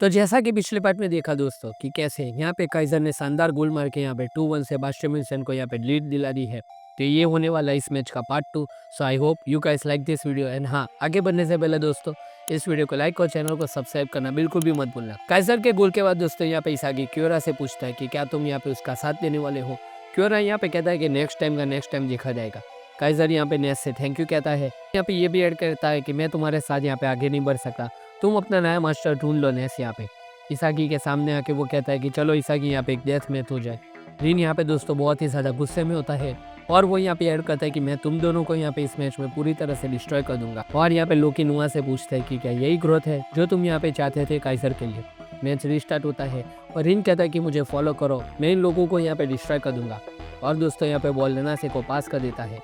तो जैसा कि पिछले पार्ट में देखा दोस्तों कि कैसे यहाँ पे काइजर ने शानदार गोल मार के यहाँ पे 2-1 से बास्टियन म्यूनसन को यहाँ पे लीड दिला दी है। तो ये होने वाला इस मैच का part 2। So I hope you guys like this video and हाँ, आगे बढ़ने से पहले दोस्तों इस वीडियो को लाइक और चैनल को सब्सक्राइब करना बिल्कुल भी मत भूलना। काइजर के गोल के बाद दोस्तों यहाँ पे इसागी क्योरा से पूछता है कि क्या तुम यहाँ पे उसका साथ देने वाले हो। क्योरा यहाँ पे कहता है कि नेक्स्ट टाइम देखा जाएगा। काइजर यहाँ पे नेस से थैंक यू कहता है। यहाँ पे ये भी ऐड करता है कि मैं तुम्हारे साथ यहाँ पे आगे नहीं बढ़ सकता, तुम अपना नया मास्टर ढूंढ लो नेस। यहाँ पे इसागी के सामने आके वो कहता है कि चलो इसागी यहाँ पे एक डेथ मैच हो जाए। रिन यहाँ पे दोस्तों बहुत ही ज़्यादा गुस्से में होता है और वो यहाँ पे ऐड करता है कि मैं तुम दोनों को यहाँ पे इस मैच में पूरी तरह से डिस्ट्रॉय कर दूंगा। और यहाँ पे लोकी नुआ से पूछता है कि क्या यही ग्रोथ है जो तुम यहाँ पे चाहते थे काइजर के लिए। मैच रिस्टार्ट होता है और रिन कहता है कि मुझे फॉलो करो, मैं इन लोगों को यहाँ पे डिस्ट्रॉय कर दूंगा। और दोस्तों यहाँ पे बॉल ननासे को पास कर देता है।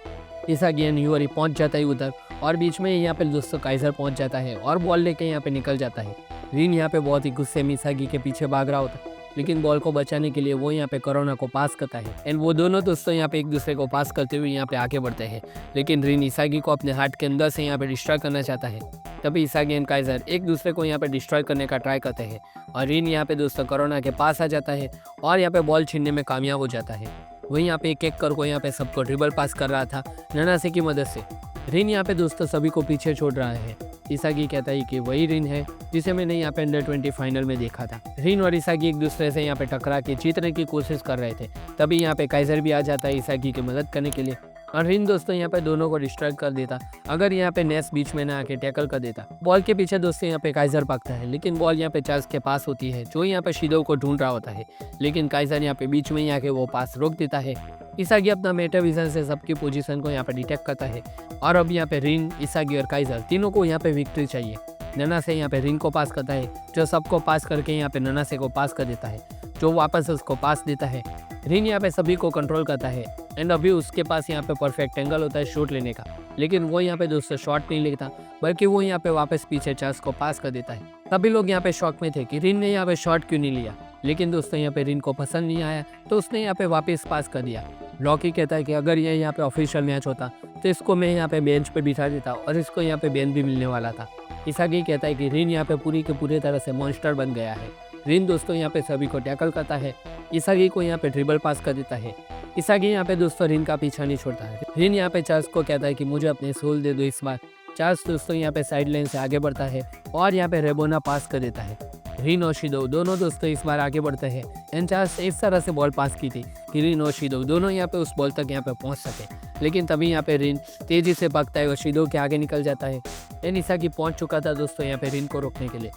इसागी एंड यूरी पहुंच जाता है उधर और बीच में यहाँ पे दोस्तों काइजर पहुंच जाता है और बॉल लेके यहाँ पे निकल जाता है। रिन यहाँ पे बहुत ही गुस्से में इसागी के पीछे भाग रहा होता है, लेकिन बॉल को बचाने के लिए वो यहाँ पे कोरोना को पास करता है एंड वो दोनों दोस्तों यहाँ पे एक दूसरे को पास करते हुए यहाँ पे आगे बढ़ते हैं। लेकिन रिन इसागी को अपने हार्ट के अंदर से यहाँ पे डिस्ट्रॉय करना चाहता है। तभी इसागी एंड काइजर एक दूसरे को यहाँ पे डिस्ट्रॉय करने का ट्राई करते हैं और रिन यहाँ पे दोस्तों कोरोना के पास आ जाता है और यहाँ पे बॉल छीनने में कामयाब हो जाता है। वही यहाँ पे एक एक कर को यहाँ पे सबको ड्रिबल पास कर रहा था ननासे की मदद से। रिन यहाँ पे दोस्तों सभी को पीछे छोड़ रहा है। इसागी कहता है कि वही रिन है जिसे मैंने यहाँ पे अंडर 20 फाइनल में देखा था। रिन और इसागी एक दूसरे से यहाँ पे टकरा के जीतने की कोशिश कर रहे थे। तभी यहाँ पे काइजर भी आ जाता है इसागी की मदद करने के लिए और रिन दोस्तों यहाँ पे दोनों को डिस्ट्रैक्ट कर देता अगर यहाँ पे नेस बीच में ना आके टैकल कर देता। बॉल के पीछे दोस्तों यहाँ पे काइजर भागता है, लेकिन बॉल यहाँ पे चार्ल्स के पास होती है जो यहाँ पे शिदो को ढूंढ रहा होता है, लेकिन काइजर यहाँ पे बीच में ही आके वो पास रोक देता है। इसागी अपना मेटा विजन से सबकी पोजीशन को यहाँ पे डिटेक्ट करता है और अब यहाँ पे रिन, इसागी और काइजर तीनों को यहाँ पे विक्ट्री चाहिए। ननासे यहाँ पे रिन को पास करता है जो सबको पास करके यहाँ पे ननासे को पास कर देता है जो वापस उसको पास देता है। रिन यहाँ पे सभी को कंट्रोल करता है एंड अभी उसके पास यहाँ पे परफेक्ट एंगल होता है शॉट लेने का, लेकिन वो यहाँ पे दोस्तों शॉट नहीं लेता बल्कि वो यहाँ पे वापस पीछे चार्ल्स को पास कर देता है। सभी लोग यहाँ पे शॉक में थे कि रिन ने यहाँ पे शॉट क्यों नहीं लिया, लेकिन दोस्तों यहाँ पे रिन को पसंद नहीं आया तो उसने यहाँ पे वापस पास कर दिया। लॉकी कहता है कि अगर ये यहाँ पे ऑफिशियल मैच होता तो इसको मैं यहाँ पे बेंच पे बिठा देता और इसको यहाँ पे बेन भी मिलने वाला था। इसागी कहता है कि रिन यहाँ पे पूरी के पूरी तरह से मॉन्स्टर बन गया है। रिन दोस्तों यहाँ पे सभी को टैकल करता है, इसागी को यहाँ पे ड्रिबल पास कर देता है। इसागी यहाँ पे दोस्तों रिन का पीछा नहीं छोड़ता है। रिन यहाँ पे चार्ल्स को कहता है कि मुझे अपने सोल दे दो इस बार। चार्ल्स दोस्तों यहाँ पे साइड लाइन से आगे बढ़ता है और यहाँ पे रेबोना पास कर देता है। रिन और शिदो दोनों दोस्तों इस बार आगे बढ़ते हैं एंड चार्ल्स इस तरह से बॉल पास की थी कि रिन और शिदो दोनों यहाँ पे उस बॉल तक यहाँ पे पहुँच सके, लेकिन तभी यहाँ पे रिन तेजी से भागता है और शिदो के आगे निकल जाता है। एंड इसागी पहुँच चुका था दोस्तों यहाँ पे रिन को रोकने के लिए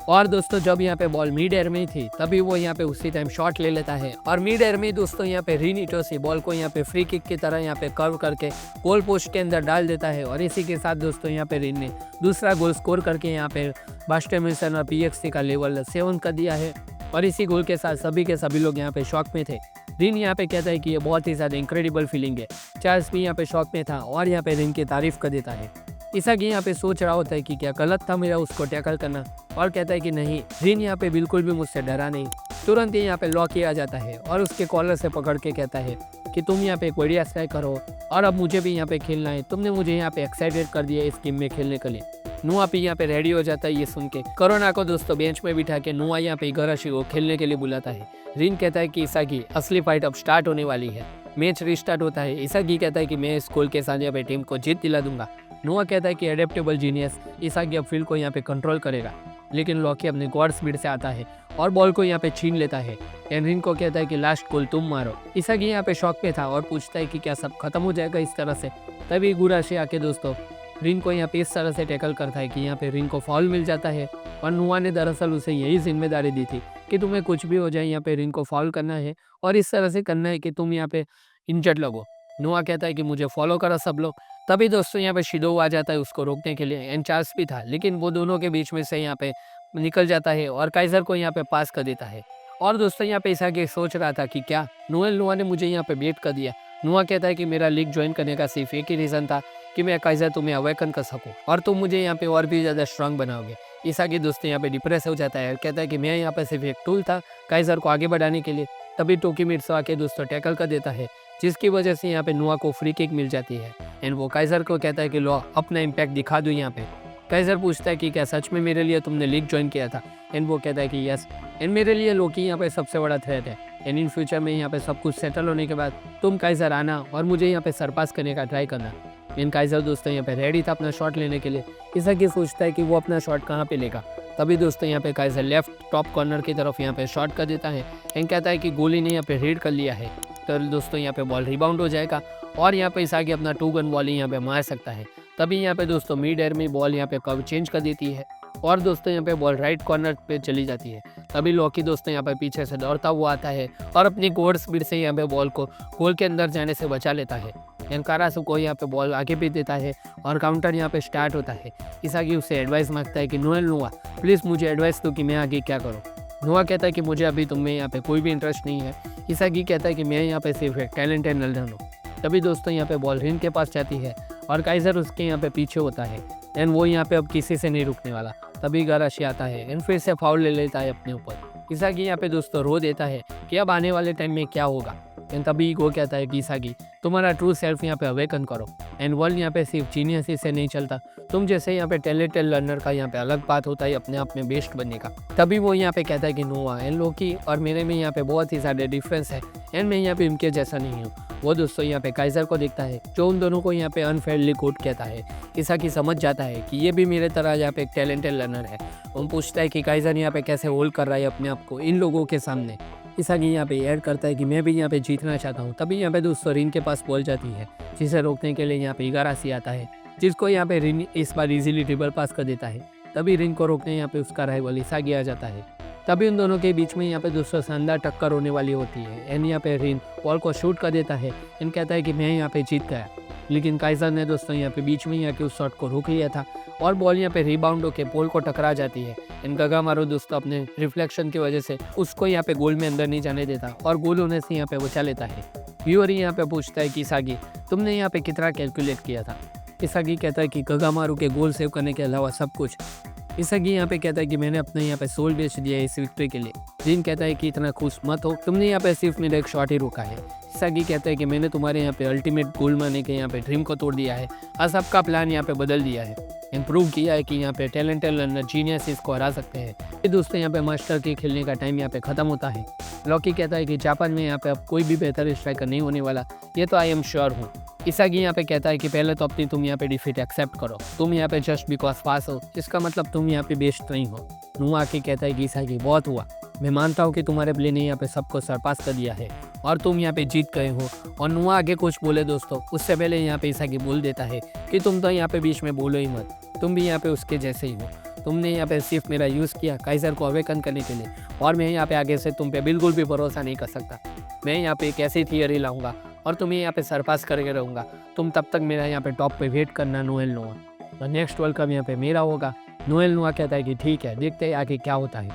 और दोस्तों जब यहाँ पे बॉल मिड एयर में थी तभी वो यहाँ पे उसी टाइम शॉट ले लेता है और मिड एयर में दोस्तों यहाँ पे रिन इटोसी बॉल को यहाँ पे फ्री किक की तरह यहाँ पे कर्व करके गोल पोस्ट के अंदर डाल देता है और इसी के साथ दोस्तों यहाँ पे रिन ने दूसरा गोल स्कोर करके यहाँ पे बास्टियन म्यूनसन और पीएक्सी का लेवल 7 कर दिया है। और इसी गोल के साथ सभी के सभी लोग यहाँ पे शॉक में थे। रिन यहाँ पे कहता है कि ये बहुत ही ज़्यादा इंक्रेडिबल फीलिंग है। चार्ल्स भी यहाँ पे शॉक में था और यहाँ पे रिन की तारीफ कर देता है। इसागी यहाँ पे सोच रहा होता है कि क्या गलत था मेरा उसको टैकल करना और कहता है कि नहीं, रिन यहाँ पे बिल्कुल भी मुझसे डरा नहीं। तुरंत ही यहाँ पे लॉकी आ जाता है और उसके कॉलर से पकड़ के कहता है कि तुम यहाँ पे बढ़िया स्ट्राइक करो और अब मुझे भी यहाँ पे खेलना है, तुमने मुझे यहाँ पे एक्साइटेड कर दिया इस गेम में खेलने के लिए। नुआ भी यहाँ पे रेडी हो जाता है ये सुन के। कोरोना को दोस्तों बेंच में बिठा के नुआ यहाँ पे इगाराशी को खेलने के लिए बुलाता है। रिन कहता है कि इसागी असली फाइट अब स्टार्ट होने वाली है। मैच रिस्टार्ट होता है। इसागी कहता है कि मैं इस गोल के साथ यहाँ पे टीम को जीत दिला दूंगा। नुआ कहता है कि एडेप्टेबल जीनियस इसागी अब फील्ड को यहाँ पे कंट्रोल करेगा, लेकिन लॉकी अपने गॉड स्पीड से आता है और बॉल को यहाँ पे छीन लेता है। रिन को कहता है कि लास्ट गोल तुम मारो। इसागी यहाँ पे शॉक में था और पूछता है कि क्या सब खत्म हो जाएगा इस तरह से। तभी इगाराशी आके दोस्तों रिन को यहाँ पे इस तरह से टैकल करता है कि यहाँ पे रिन को फाउल मिल जाता है और नुआ ने दरअसल उसे यही जिम्मेदारी दी थी कि तुम्हें कुछ भी हो जाए यहाँ पे रिन को फाउल करना है और इस तरह से करना है कि तुम यहाँ पे इंजर्ड लगो। नुआ कहता है कि मुझे फॉलो करो सब लोग। तभी दोस्तों यहाँ पे शिदो आ जाता है उसको रोकने के लिए एंड चार्ल्स भी था, लेकिन वो दोनों के बीच में से यहाँ पे निकल जाता है और काइजर को यहाँ पे पास कर देता है। और दोस्तों यहाँ पे इसागी सोच रहा था कि क्या नोएल नुआ ने मुझे यहाँ पे बेट कर दिया। नुआ कहता है कि मेरा लीग ज्वाइन करने का सिर्फ एक ही रीज़न था कि मैं काइजर तुम्हें अवेकन कर सकूँ और तुम मुझे यहाँ पे और भी ज़्यादा स्ट्रांग बनाओगे। इसागी दोस्तों यहाँ पे डिप्रेस हो जाता है और कहता है कि मैं यहाँ पे सिर्फ एक टूल था काइजर को आगे बढ़ाने के लिए। तभी टोकीमिट्सु आके दोस्तों टैकल कर देता है जिसकी वजह से यहाँ पे नुआ को फ्री किक मिल जाती है एंड वो काइजर को कहता है कि लो अपना इम्पैक्ट दिखा दो यहाँ पे। काइजर पूछता है कि क्या सच में मेरे लिए तुमने लीग ज्वाइन किया था? एंड वो कहता है कि यस, एंड मेरे लिए लोकी यहाँ पे सबसे बड़ा थ्रेट है, एंड इन फ्यूचर में यहाँ पे सब कुछ सेटल होने के बाद तुम काइजर आना और मुझे यहाँ पे सरपास करने का ट्राई करना। एंड काइजर दोस्तों यहाँ पे रेडी था अपना शॉट लेने के लिए। इसागी सोचता है कि वो अपना शॉट कहाँ पे लेगा। तभी दोस्तों यहाँ पे काइजर लेफ्ट टॉप कॉर्नर की तरफ यहाँ पे शॉट कर देता है एंड कहता है कि गोली ने यहाँ पे रीड कर लिया है, तो दोस्तों यहाँ पे बॉल रिबाउंड हो जाएगा और यहाँ पे इसागी अपना 2 गन वॉली यहाँ पे मार सकता है। तभी यहाँ पे दोस्तों मिड एयर में बॉल यहाँ पे कर्व चेंज कर देती है और दोस्तों यहाँ पे बॉल राइट कॉर्नर पे चली जाती है। तभी लॉकी दोस्तों यहाँ पे पीछे से दौड़ता हुआ आता है और अपनी गोड स्पीड से यहाँ पे बॉल को गोल के अंदर जाने से बचा लेता है। एनकारासु को यहाँ पे बॉल आगे भी देता है और काउंटर यहाँ पे स्टार्ट होता है। इसागी उससे एडवाइस मांगता है कि नोएल नोआ प्लीज़ मुझे एडवाइस दो कि मैं आगे क्या करूँ। नोआ कहता है कि मुझे अभी तुम में यहाँ पे कोई भी इंटरेस्ट नहीं है। इसागी कहता है कि मैं यहाँ पे सिर्फ एक टैलेंटेड नल्डन हूँ। तभी दोस्तों यहाँ पे बॉल रिन के पास जाती है और काइजर उसके यहाँ पे पीछे होता है एंड वो यहाँ पे अब किसी से नहीं रुकने वाला। तभी गाराशी आता है एंड फिर से फाउल ले लेता है अपने ऊपर। इसागी यहाँ पे दोस्तों रो देता है कि अब आने वाले टाइम में क्या होगा। एंड तभी वो कहता है कि इसागी तुम्हारा ट्रू सेल्फ यहाँ पे अवेकन करो एंड वर्ल्ड यहाँ पे सिर्फ जीनियस से नहीं चलता, तुम जैसे यहाँ पे टैलेंटेड लर्नर का यहाँ पे अलग बात होता है अपने आप में बेस्ट बनने का। तभी वो यहाँ पे कहता है कि नोआ एंड लोकी और मेरे में यहाँ पे बहुत ही ज़्यादा डिफरेंस है एंड मैं यहाँ पे इनके जैसा नहीं हूँ। वो दोस्तों यहाँ पे काइजर को देखता है जो उन दोनों को यहाँ पे अनफेयरली कोट कहता है। इसागी समझ जाता है कि ये भी मेरे तरह यहाँ पे एक टैलेंटेड लर्नर है। वो पूछता है कि काइजर यहाँ पे कैसे होल्ड कर रहा है अपने आप को इन लोगों के सामने। इसागी यहाँ पे ऐड करता है कि मैं भी यहाँ पे जीतना चाहता हूँ। तभी यहाँ पे दोस्तों रिन के पास बॉल जाती है जिसे रोकने के लिए यहाँ पे इगाराशी आता है, जिसको यहाँ पे रिन इस बार इजीली ड्रिबल पास कर देता है। तभी रिन को रोकने यहाँ पे उसका राइवल इसागी आ जाता है। तभी उन दोनों के बीच में यहाँ पे दोस्तों शानदार टक्कर होने वाली होती है एंड यहाँ पे रिन बॉल को शूट कर देता है एंड कहता है कि मैं यहाँ पे जीत गया। लेकिन काइजर ने दोस्तों यहाँ पे बीच में यहाँ के उस शॉट को रोक लिया था और बॉल यहाँ पे रिबाउंड होकर पोल को टकरा जाती है एंड गगामारू दोस्तों अपने रिफ्लेक्शन की वजह से उसको यहाँ पे गोल में अंदर नहीं जाने देता और गोल होने से यहाँ पे बचा लेता है। व्यूअर यहाँ पे पूछता है कि इसागी तुमने यहाँ पे कितना कैलकुलेट किया था? इसागी कहता है कि गगामारू के गोल सेव करने के अलावा सब कुछ। इसागी यहाँ पे कहता है कि मैंने अपने यहाँ पे सोल बेच दिया है इस विक्ट्री के लिए। जिन कहता है कि इतना खुश मत हो, तुमने यहाँ पे सिर्फ मेरा एक शॉट ही रोका है। इसागी कहता है कि मैंने तुम्हारे यहाँ पे अल्टीमेट गोल मारने के यहाँ पे ड्रीम को तोड़ दिया है और सबका प्लान यहाँ पे बदल दिया है एंड प्रूव किया है कि यहाँ पे टैलेंटेड लर्नर जीनियस इसको हरा सकते हैं। ये दोस्तों यहाँ पे मास्टर के खेलने का टाइम यहाँ पे खत्म होता है। लॉकी कहता है कि जापान में यहाँ पे अब कोई भी बेहतर स्ट्राइकर नहीं होने वाला, ये तो आई एम श्योर हूँ। इसागी यहाँ पे कहता है कि पहले तो अपनी तुम यहाँ पे डिफीट एक्सेप्ट करो, तुम यहाँ पे जस्ट बिकॉज पास हो इसका मतलब तुम यहाँ पे बेस्ट नहीं हो। नोआ आके कहता है कि इसागी बहुत हुआ, मैं मानता हूँ कि तुम्हारे प्ले ने यहाँ पे सबको सरपास कर दिया है और तुम यहाँ पे जीत गए हो। और नोआ आगे कुछ बोले दोस्तों उससे पहले यहाँ पे इसागी बोल देता है कि तुम तो यहाँ पे बीच में बोलो ही मत, तुम भी यहाँ पे उसके जैसे ही हो। तुमने यहाँ पे सिर्फ मेरा यूज़ किया काइजर को अवेकन करने के लिए और मैं यहाँ पे आगे से तुम पे बिल्कुल भी भरोसा नहीं कर सकता। मैं यहाँ पे एक ऐसी थियरी लाऊंगा और तुम्हें यहाँ पे सरपास करके रहूँगा। तुम तब तक मेरा यहाँ पे टॉप पे वेट करना नोएल नोआ, तो नेक्स्ट वर्ल्ड कप यहाँ पे मेरा होगा। नोएल नोआ कहता है कि ठीक है, देखते हैं आगे क्या होता है।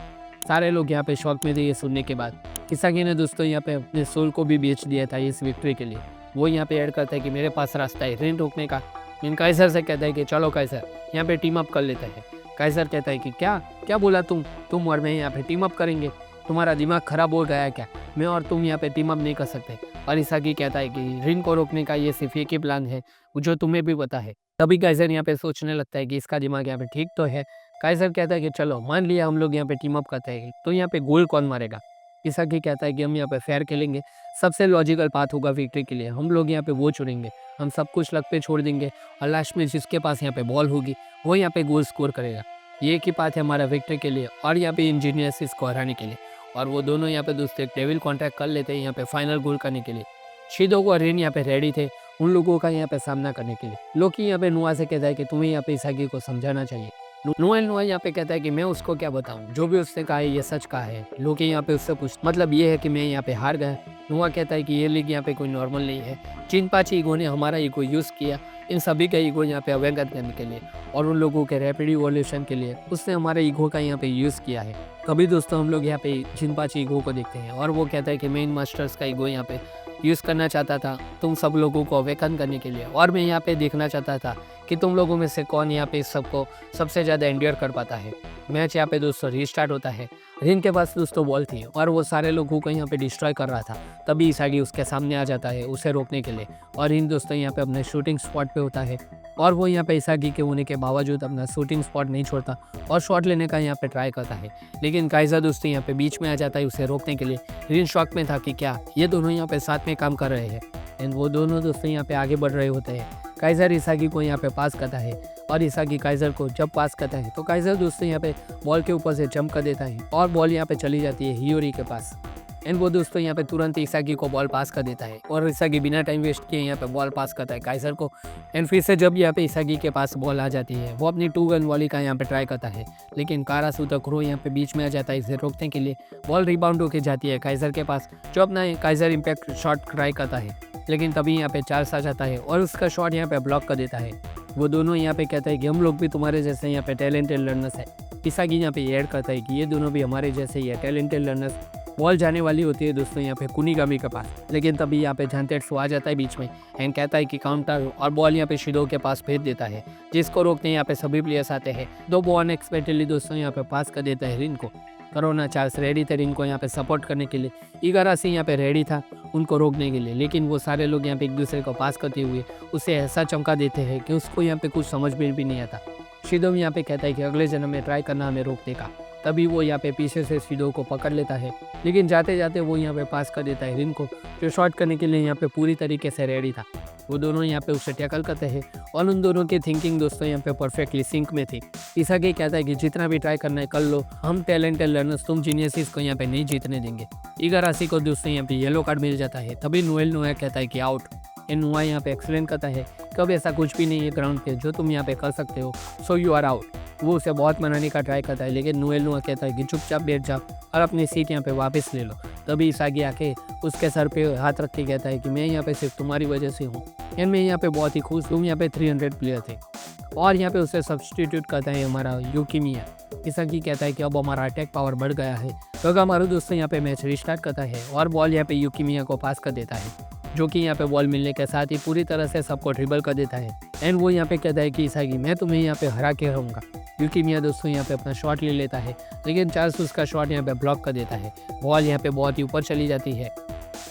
सारे लोग यहाँ पे शौक में थे ये सुनने के बाद। इसागी ने दोस्तों यहाँ पे अपने सोल को भी बेच दिया था इस विक्ट्री के लिए। वो यहाँ पे ऐड करता है कि मेरे पास रास्ता है रिन रोकने का। इन काइजर से कहता है कि चलो काइजर यहाँ पे टीम अप कर लेते हैं। काइजर कहता है कि क्या बोला तुम और मैं यहाँ पे टीम अप करेंगे? तुम्हारा दिमाग खराब हो गया है क्या? मैं और तुम यहाँ पे टीम अप नहीं कर सकते। और इसागी कहता है कि रिन को रोकने का ये सिर्फ एक ही प्लान है जो तुम्हें भी पता है। तभी काइजर यहाँ पे सोचने लगता है कि इसका दिमाग यहाँ पे ठीक तो है। काइजर कहता है कि चलो मान लिया हम लोग यहाँ पे टीम अप करते हैं, तो यहाँ पे गोल कौन मारेगा? इसागी कहता है कि हम यहाँ पे फेयर खेलेंगे, सबसे लॉजिकल पाथ होगा विक्ट्री के लिए, हम लोग यहाँ पे वो चुनेंगे, हम सब कुछ लग पे छोड़ देंगे और लास्ट में जिसके पास यहाँ पे बॉल होगी वो यहाँ पे गोल स्कोर करेगा। ये एक ही पाथ है हमारा विक्ट्री के लिए और यहाँ पे इंजीनियर्स इसको हराने के लिए। और वो दोनों यहाँ पे दोस्तों एक डेविल कॉन्टैक्ट कर लेते हैं यहाँ पे फाइनल गोल करने के लिए। शिदो और रिन यहाँ पे रेडी थे उन लोगों का यहाँ पे सामना करने के लिए। लोकी यहाँ पे नोआ से कहता है कि तुम्हें यहाँ पे इसागी को समझाना चाहिए। नोआ यहाँ पे कहता है कि मैं उसको क्या बताऊं, जो भी उसने कहा है ये सच कहा है। लोकी यहाँ पे उससे पूछ मतलब ये है कि मैं यहाँ पे हार गया। नोआ कहता है कि ये लीग यहाँ पे कोई नॉर्मल नहीं है, चिनपाची ईगो ने हमारा ईगो यूज़ किया इन सभी का ईगो यहाँ पे अवेगन करने के लिए और उन लोगों के रैपिड इवोल्यूशन के लिए उसने हमारे ईगो का यहाँ पे यूज़ किया है। कभी दोस्तों हम लोग यहाँ पे चिनपाची ईगो को देखते हैं और वो कहता है कि मैं इन मास्टर्स का ईगो यहाँ पे यूज़ करना चाहता था तुम सब लोगों को अवेकन करने के लिए, और मैं यहाँ पे देखना चाहता था कि तुम लोगों में से कौन यहाँ पे इस सबको सबसे ज़्यादा एंड्योर कर पाता है। मैच यहाँ पे दोस्तों रीस्टार्ट होता है। रिन के पास दोस्तों बॉल थी और वो सारे लोगों को यहाँ पे डिस्ट्रॉय कर रहा था। तभी इसागी उसके सामने आ जाता है उसे रोकने के लिए और रिन दोस्तों यहाँ पे अपने शूटिंग स्पॉट पे होता है और वो यहाँ पे इसागी के होने के बावजूद अपना शूटिंग स्पॉट नहीं छोड़ता और शॉट लेने का यहाँ पे ट्राई करता है। लेकिन काइजर दोस्तों यहाँ पे बीच में आ जाता है उसे रोकने के लिए। रिन शॉक में था कि क्या ये दोनों यहाँ पे साथ में काम कर रहे हैं एंड वो दोनों दोस्तों यहाँ पे आगे बढ़ रहे होते हैं। काइजर इसागी को यहाँ पे पास करता है और इसागी काइजर को जब पास करता है तो काइजर दोस्तों यहाँ पे बॉल के ऊपर से जंप कर देता है और बॉल यहाँ पे चली जाती है हियोरी के पास एंड वो दोस्तों यहाँ पे तुरंत इसागी को बॉल पास कर देता है और इसागी बिना टाइम वेस्ट किए यहाँ पे बॉल पास करता है काइजर को। एंड फिर से जब यहाँ पे इसागी के पास बॉल आ जाती है वो अपनी 2 गन वॉली का यहाँ पे ट्राई करता है, लेकिन कारासूता कुरो यहाँ पे बीच में आ जाता है इसे रोकने के लिए। बॉल रिबाउंड होकर जाती है काइजर के पास जो अपना काइजर इम्पैक्ट शॉट ट्राई करता है, लेकिन तभी यहाँ पे चार्ल्स आ जाता है और उसका शॉट यहाँ पे ब्लॉक कर देता है। वो दोनों यहाँ पे कहता है कि हम लोग भी तुम्हारे जैसे यहाँ पे टैलेंटेड लर्नर्स है। इसागी यहाँ पे ऐड करता है कि ये दोनों भी हमारे जैसे ही है टैलेंटेड लर्नर्स। बॉल जाने वाली होती है दोस्तों यहाँ पे कुनिगामी के पास, लेकिन तभी यहाँ पे जानतेट्सु आ जाता है बीच में एंड कहता है कि काउंटर और बॉल यहाँ पे शिदो के पास भेज देता है, जिसको रोकने यहाँ पे सभी प्लेयर्स आते हैं। दो बॉल अनएक्सपेक्टेडली दोस्तों यहाँ पे पास कर देता है रिन को। करोना चार्ल्स रेडी थे रिन को यहाँ पे सपोर्ट करने के लिए, इगारासी यहाँ पे रेडी था उनको रोकने के लिए, लेकिन वो सारे लोग यहाँ पे एक दूसरे को पास करते हुए उसे ऐसा चमका देते हैं कि उसको यहाँ पे कुछ समझ में भी नहीं आता। शिदो यहाँ पे कहता है कि अगले जन्म में ट्राई करना हमें रोकने का। तभी वो यहाँ पे पीछे से शिदो को पकड़ लेता है, लेकिन जाते जाते वो यहाँ पे पास कर देता है रिन को, जो शॉट करने के लिए यहाँ पे पूरी तरीके से रेडी था। वो दोनों यहाँ पे उसे टैकल करते हैं और उन दोनों की थिंकिंग दोस्तों यहाँ पे परफेक्टली सिंक में थी। इसागी कहता है कि जितना भी ट्राई करना है कर लो, हम टैलेंटेड लर्नर्स तुम जीनियसिस को यहाँ पे नहीं जीतने देंगे। इगारासी को दोस्तों यहाँ पे येलो कार्ड मिल जाता है। तभी नोएल नोया कहता है कि आउट। नोआ यहाँ पे एक्सप्लेन करता है कब ऐसा कुछ भी नहीं है ग्राउंड पे जो तुम यहाँ पे कर सकते हो, सो यू आर आउट। वो उसे बहुत मनाने का ट्राई करता है, लेकिन नोएल नोआ कहता है कि चुपचाप बैठ जाओ और अपनी सीट यहाँ पे वापस ले लो। तभी इसागी आके उसके सर पे हाथ रख के कहता है कि मैं यहाँ पे सिर्फ तुम्हारी वजह से हूँ एंड मैं यहाँ पे बहुत ही खुश हूँ। यहाँ पे 300 प्लेयर थे और यहाँ पे उसे सब्सटीट्यूट करता है हमारा यूकिमिया। इसागी कहता है कि अब हमारा अटैक पावर बढ़ गया है, तो हमारा दोस्तों यहाँ पे मैच रिस्टार्ट करता है और बॉल यहाँ पे यूकिमिया को पास कर देता है, जो कि यहाँ पे बॉल मिलने के साथ ही पूरी तरह से सबको ट्रिबल कर देता है। एंड वो यहाँ पे कहता है कि इसागी मैं तुम्हें यहाँ पे हरा के रहूँगा। यूकिमिया दोस्तों यहाँ पे अपना शॉट ले लेता है, लेकिन चार्ल्स उसका शॉट यहाँ पे ब्लॉक कर देता है। बॉल यहाँ पे बहुत ही ऊपर चली जाती है।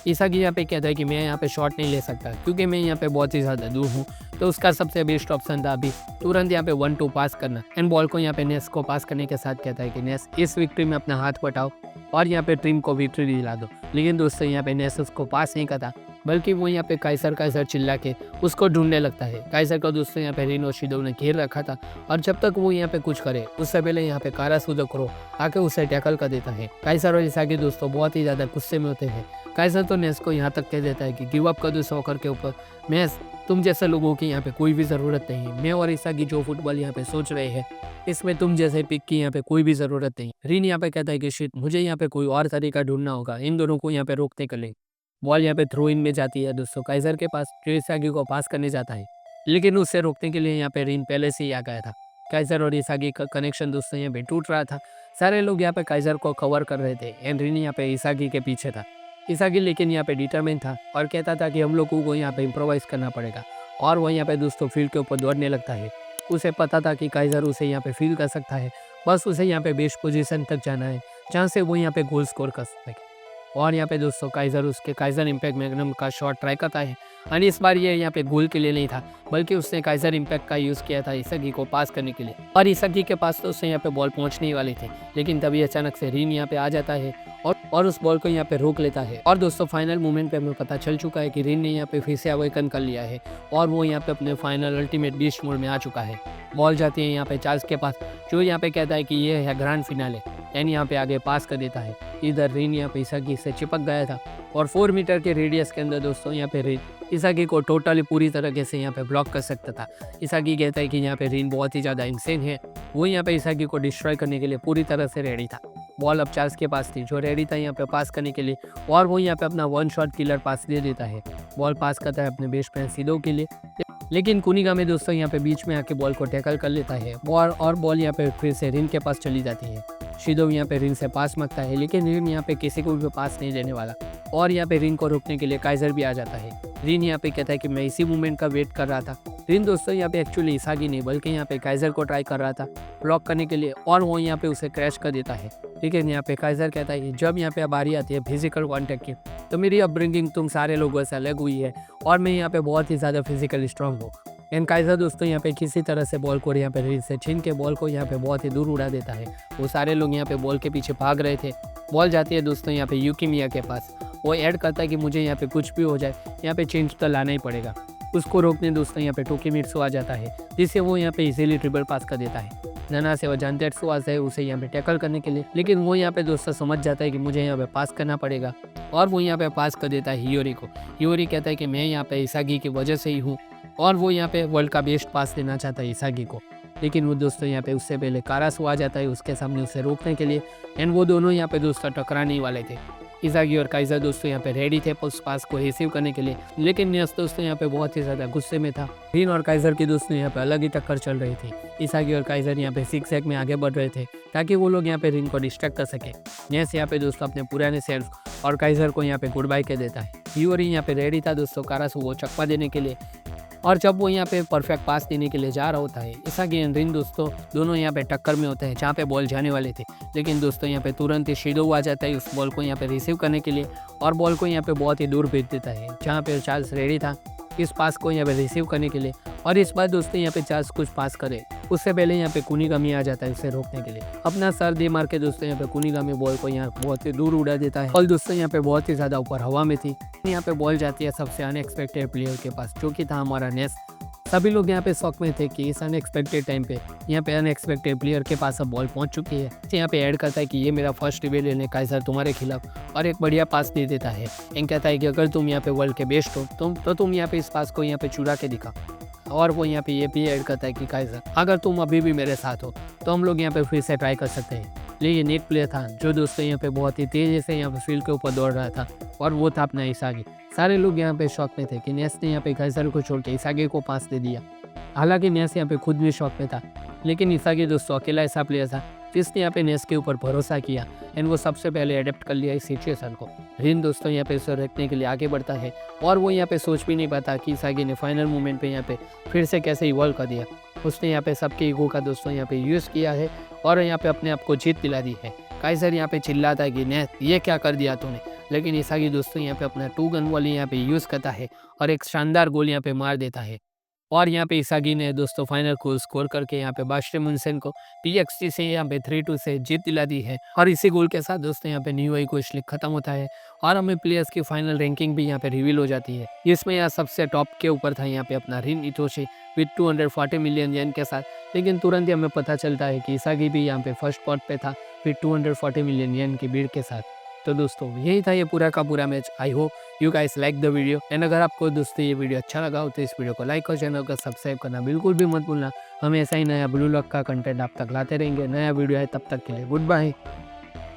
इसागी यहाँ पे कहता है कि मैं यहाँ पे शॉट नहीं ले सकता क्योंकि मैं यहाँ पे बहुत ही ज़्यादा दूर हूँ, तो उसका सबसे बेस्ट ऑप्शन था अभी तुरंत यहाँ पे 1-2 पास करना। एंड बॉल को यहाँ पे नेस को पास करने के साथ कहता है कि नेस इस विक्ट्री में अपना हाथ बटाओ और यहाँ पे टीम को विक्ट्री दिला दो। लेकिन दोस्तों यहाँ पे नेस उसको पास नहीं करता, बल्कि वो यहाँ पे काइजर चिल्ला के उसको ढूंढने लगता है। काइजर को दोस्तों यहाँ पे रिन और शिदो ने घेर रखा था और जब तक वो यहाँ पे कुछ करे उससे पहले यहाँ पे कारासूता कुरो आके उसे टैकल कर देता है। काइजर और इसागी दोस्तों बहुत ही ज़्यादा गुस्से में होते हैं। काइजर तो नेस को यहाँ तक कह देता है कि गिव अप कर दो सॉकर के ऊपर, नेस तुम जैसे लोगों की यहाँ पे कोई भी ज़रूरत नहीं। मैं और इसागी जो फुटबॉल यहाँ पे सोच रहे हैं इसमें तुम जैसे पिक की यहाँ पे कोई भी ज़रूरत नहीं। रिन यहाँ पे कहता है कि शिट मुझे यहाँ पे कोई और तरीका ढूंढना होगा इन दोनों को यहाँ पे रोकने के लिए। बॉल यहाँ पे थ्रो इन में जाती है दोस्तों काइजर के पास, जो इसागी को पास करने जाता है, लेकिन उससे रोकने के लिए यहाँ पे रिन पहले से ही आ गया था। काइजर और इसागी का कनेक्शन दोस्तों यहाँ पे टूट रहा था। सारे लोग यहाँ पे काइजर को कवर कर रहे थे एंड रिन यहाँ पे इसागी के पीछे था। इसागी लेकिन यहाँ पे डिटरमिन था और कहता था कि हम लोगों को यहाँ पे इम्प्रोवाइज करना पड़ेगा और वो यहाँ पे दोस्तों फील्ड के ऊपर दौड़ने लगता है। उसे पता था कि काइजर उसे यहाँ पे फील कर सकता है, बस उसे यहाँ पे बेस्ट पोजीशन तक जाना है जहाँ से वो यहाँ पे गोल स्कोर कर सके। और यहाँ पे दोस्तों काइजर उसके काइजर इम्पैक्ट मैग्नम का शॉट ट्राई करता है और इस बार ये यहाँ पे गोल के लिए नहीं था, बल्कि उसने काइजर इम्पैक्ट का यूज़ किया था इसागी को पास करने के लिए। और इसागी के पास तो उससे यहाँ पे बॉल पहुँचने ही वाले थे, लेकिन तभी अचानक से रिन यहाँ पे आ जाता है और उस बॉल को यहाँ पे रोक लेता है। और दोस्तों फाइनल मोमेंट पे हमें पता चल चुका है कि रिन ने यहाँ पे फिर से अवेकन कर लिया है और वो यहाँ पे अपने फाइनल अल्टीमेट बीस्ट मोड में आ चुका है। बॉल जाती है यहाँ पे चार्ल्स के पास, जो यहाँ पे कहता है कि ये है ग्रैंड फिनाले एंड यहाँ पे आगे पास कर देता है। इधर रिन यहाँ पे इसागी से चिपक गया था और 4 मीटर के रेडियस के अंदर दोस्तों यहाँ पे रिन इसागी को टोटली पूरी तरीके से यहाँ पे ब्लॉक कर सकता था। इसागी कहता है कि यहाँ पे रिन बहुत ही ज़्यादा इंसेन है, वो यहाँ पे इसागी को डिस्ट्रॉय करने के लिए पूरी तरह से रेडी था। बॉल अब चार्ल्स के पास थी, जो रेडी था यहाँ पे पास करने के लिए और वो यहाँ पे अपना 1 शॉट किलर पास दे देता है। बॉल पास करता है अपने बेस्ट फ्रेंड शिदो के लिए, लेकिन कुनिगामी दोस्तों यहाँ पे बीच में आके बॉल को टैकल कर लेता है और बॉल यहाँ पे फिर से रिन के पास चली जाती है। शिदो यहाँ पे रिन से पास मांगता है, लेकिन रिन यहाँ पे किसी को भी पास नहीं देने वाला और यहाँ पे रिन को रोकने के लिए काइजर भी आ जाता है। रिन यहाँ पे कहता है कि मैं इसी मूवमेंट का वेट कर रहा था। रिन दोस्तों यहाँ पे एक्चुअली इसागी नहीं बल्कि यहाँ पे काइजर को ट्राई कर रहा था ब्लॉक करने के लिए और वो यहाँ पे उसे क्रैश कर देता है। लेकिन यहाँ पे काइजर कहता है कि जब यहाँ पे बारी आती है फिजिकल कॉन्टैक्ट की, तो मेरी अपब्रिंगिंग तुम सारे लोगों से अलग हुई है और मैं यहाँ पे बहुत ही ज़्यादा फिजिकल स्ट्रांग हूँ एंड काइजर दोस्तों यहाँ पे किसी तरह से बॉल को यहाँ पे रील से छीन के बॉल को यहाँ पे बहुत ही दूर उड़ा देता है। वो सारे लोग यहाँ पे बॉल के पीछे भाग रहे थे। बॉल जाती है दोस्तों यहाँ पे यूकी मिया के पास। वो ऐड करता है कि मुझे यहाँ पे कुछ भी हो जाए, यहाँ पे चेंज तो लाना ही पड़ेगा। उसको रोकने दोस्तों यहाँ पे टोकीमित्सु आ जाता है, जिससे वो यहाँ पे इजीली ट्रिपल पास कर देता है। नाना से वो जानतेत्सु आता है उसे यहाँ पे टैकल करने के लिए, लेकिन वो यहाँ पे दोस्तों समझ जाता है कि मुझे यहाँ पे पास करना पड़ेगा और वो यहाँ पे पास कर देता है हियोरी को। हियोरी कहता है कि मैं यहाँ पे इसागी की वजह से ही हूँ और वो यहाँ पे वर्ल्ड का बेस्ट पास देना चाहता है इसागी को। लेकिन वो दोस्तों यहाँ पे उससे पहले कारासु आ जाता है उसके सामने उसे रोकने के लिए। एंड वो दोनों यहाँ पे दोस्तों टकराने वाले थे। इसागी और काइजर दोस्तों यहाँ पे रेडी थे उस पास को रिसीव करने के लिए, लेकिन नेस दोस्तों यहाँ पे बहुत ही ज़्यादा गुस्से में था। रिन और काइजर की दोस्तों यहाँ पे अलग ही टक्कर चल रही थी। इसागी और काइजर यहाँ पे सिक्स में आगे बढ़ रहे थे ताकि वो लोग यहाँ पे रिन को डिस्ट्रैक्ट कर सके। नेस यहाँ पे दोस्तों अपने पुराने सेल्फ और काइजर को यहाँ पे गुड बाय कह देता है। हियोरी यहाँ पे रेडी था दोस्तों कारासु को चकमा देने के लिए, और जब वो यहाँ पे परफेक्ट पास देने के लिए जा रहा होता है, इसागी एंड रिन दोस्तों दोनों यहाँ पे टक्कर में होते हैं जहाँ पे बॉल जाने वाले थे। लेकिन दोस्तों यहाँ पे तुरंत ही शिडो आ जाता है उस बॉल को यहाँ पे रिसीव करने के लिए और बॉल को यहाँ पे बहुत ही दूर भेज देता है, जहाँ पे चार्ल्स रेडी था इस पास को यहाँ पे रिसीव करने के लिए। और इस बार दोस्तों यहाँ पे चार्ल्स कुछ पास करे उससे पहले यहाँ पे कुनिगामी आ जाता है इसे रोकने के लिए। अपना सर दे मार के दोस्तों यहाँ पे कुनिगामी बॉल को यहाँ बहुत ही दूर उड़ा देता है। बॉल दोस्तों यहाँ पे बहुत ही ज़्यादा ऊपर हवा में थी। यहाँ पे बॉल जाती है सबसे अनएक्सपेक्टेड प्लेयर के पास, जो कि था हमारा नेस। सभी लोग यहाँ पे शॉक में थे कि इस अनएक्सपेक्टेड टाइम पे यहाँ पे अनएक्सपेक्टेड प्लेयर के पास अब बॉल पहुंच चुकी है। यहाँ पे ऐड करता है कि ये मेरा फर्स्ट रिबेलियन है काइजर तुम्हारे खिलाफ, और एक बढ़िया पास दे देता है। एंड कहता है कि अगर तुम यहाँ पे वर्ल्ड के बेस्ट हो तो तुम यहाँ पे इस पास को यहाँ पे चुरा के दिखा। और वो यहाँ पे ये भी ऐड करता है कि काइजर अगर तुम अभी भी मेरे साथ हो तो हम लोग यहाँ पे फिर से ट्राई कर सकते हैं। लेकिन एक प्लेयर था जो दोस्तों यहाँ पे बहुत ही तेजी से यहाँ पे फील्ड के ऊपर दौड़ रहा था, और वो था अपना इसागी। सारे लोग यहाँ पे शॉक में थे कि नेस ने यहाँ पे काइजर को छोड़ के इसागी को पास दे दिया। हालांकि नेस यहाँ पे खुद भी शॉक में था, लेकिन इसागी दोस्तों अकेला ऐसा प्लेयर था जिसने यहाँ पे नेस के ऊपर भरोसा किया एंड वो सबसे पहले अडेप्ट कर लिया इस सिचुएशन को। रिन दोस्तों यहाँ पे इसे रखने के लिए आगे बढ़ता है और वो यहाँ पे सोच भी नहीं पाता कि इसागी ने फाइनल मोमेंट पे यहाँ पे फिर से कैसे इवॉल्व कर दिया। उसने यहाँ पे सबके ईगो का दोस्तों यहाँ पे यूज़ किया है और यहाँ पे अपने आप को जीत दिला दी है। काइजर यहाँ पे चिल्लाता है कि नेस ये क्या कर दिया तूने, लेकिन इसागी दोस्तों यहाँ पे अपना 2 गन वॉली यहाँ पे यूज़ करता है और एक शानदार गोल यहाँ पे मार देता है। और यहाँ पे इसागी ने दोस्तों फाइनल को स्कोर करके यहाँ पे बास्टे मुनसेन को PXT से यहाँ पे 3-2 से जीत दिला दी है। और इसी गोल के साथ दोस्तों यहाँ पे न्यू आई कुछ लीग खत्म होता है और हमें प्लेयर्स की फाइनल रैंकिंग भी यहाँ पे रिवील हो जाती है। इसमें यहाँ सबसे टॉप के ऊपर था यहाँ पे अपना रिन इतोशी विद 240 मिलियन येन के साथ, लेकिन तुरंत ही हमें पता चलता है कि इसागी भी यहाँ पे फर्स्ट स्पॉट पे था विद 240 मिलियन येन की भीड़ के साथ। तो दोस्तों यही था ये पूरा का पूरा match. I hope you guys like the video and अगर आपको दोस्तों ये वीडियो अच्छा लगा हो तो इस वीडियो को लाइक और चैनल को सब्सक्राइब करना बिल्कुल भी मत भूलना। हम ऐसा ही नया ब्लू लॉक का कंटेंट आप तक लाते रहेंगे। नया वीडियो है तब तक के लिए गुड बाय।